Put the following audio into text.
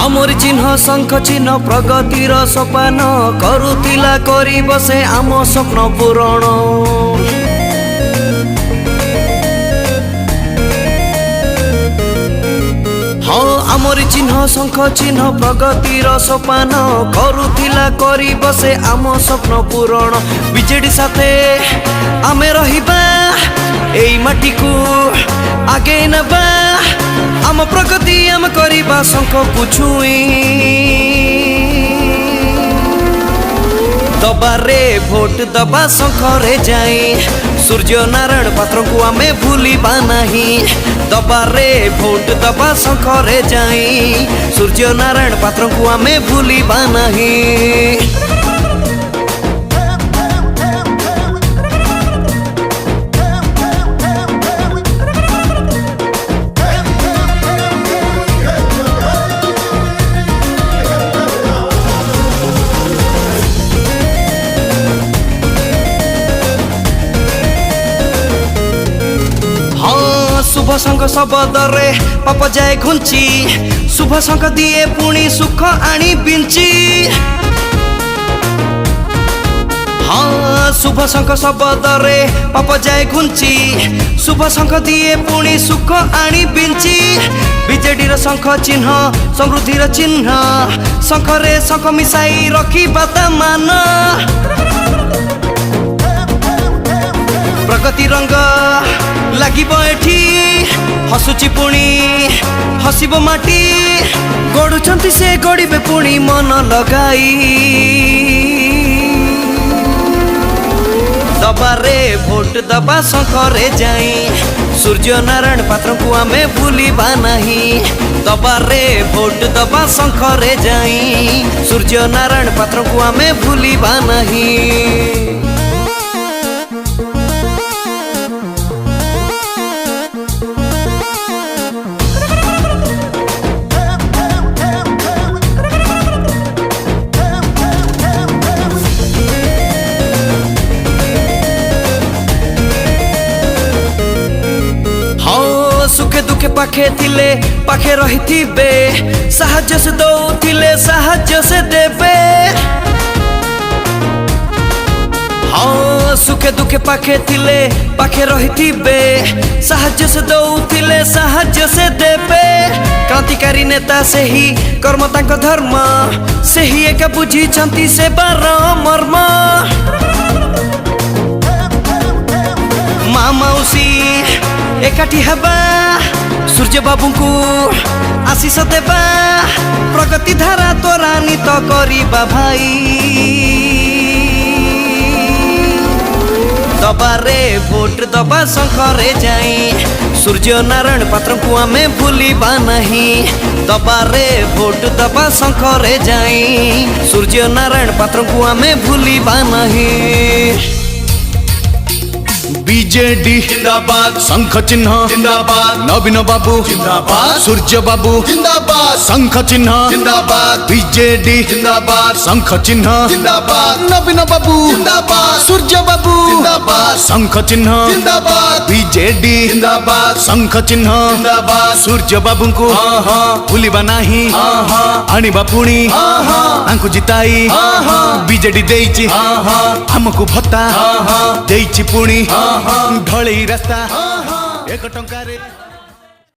आमर चिन्ह शंख चिन्ह प्रगतिर सोपान करुतिला करी बसे आम स्वप्न पूरण। हाँ आमर चिन्ह शंख चिन्ह प्रगतिर सोपान करुतिला करी बसे आम स्वप्न पूरण। बीजेडी साथे आमे रहिबा एई माटी को आगे नबा आम प्रगति आम करिबा शंख पुछुई। दबारे भोट दबा शंख रे जाई सूर्य नारायण पात्र को आमे भूलिबा नहीं। दबारे भोट दबा शंख रे जाई सूर्य नारायण पात्र को आमे भूलिबा नहीं। शुभ संघ शब्दरे पाप जाए घुंची शुभ संघ दिए पुणी सुख आनी बिंची। हाँ शुभ संघ शब्दरे पाप जाए घुंची शुभ संघ दिए पुणी सुख आनी बिंची। बीजेडी शंख चिन्ह समृद्धि चिन्ह शंखरे शंख मिसाई रखी बाता मान। प्रगति रंग लागिब एठी हसुची पुणी हसिब माटी गड़ुचंती से गड़िबे पुणी मन लगाई। दबारे भोट दबा शंख रे जाई सूर्य नारायण पात्र को आमे भूलिबा नहीं। दबारे भोट दबा शंख रे जाई सूर्य नारायण पात्र को आमे भूलिबा नहीं। सुखे दुखे पाखे थिले पाखे रहिथिबे साहाज्य से दौथिले साहाज्य से देबे। हाँ सुखे दुखे पाखे थिले पाखे रहिथिबे साहाज्य से दौथिले साहाज्य से देबे। क्रांतिकारी नेता से ही कर्म तांको धर्म से ही एका बुझी छंती सेवार मर्म। माँ मौसी एकाठी हेबा सूर्य बाबू को आशीष देबा प्रगति धारा त्वरान्वित करिबा भाई। दबारे भोट दबा शंख रे जाई सूर्य नारायण पात्र को आमे भूलिबा नहीं। दबारे भोट दबा शंख रे जाई सूर्य नारायण पात्र को आमे भूलिबा नहीं। बीजेडी जिंदाबाद शंख चिन्ह जिंदाबाद नवीन बाबू जिंदाबाद सूर्य बाबू जिंदाबाद शंख चिन्ह जिंदाबाद बीजेडी जिंदाबाद शंख चिन्ह जिंदाबाद नवीन बाबू जिंदाबाद सूर्य बाबू जिंदाबाद शंख चिन्ह जिंदाबाद बीजेडी जिंदाबाद शंख चिन्ह जिंदाबाद सूर्य बाबू को भूलिबा नहीं। आनिबा पुणी तांको जिताई बीजेडी देइछि हमको भत्ता देइछि पुणी ढळई रास्ता 1 टंका रे।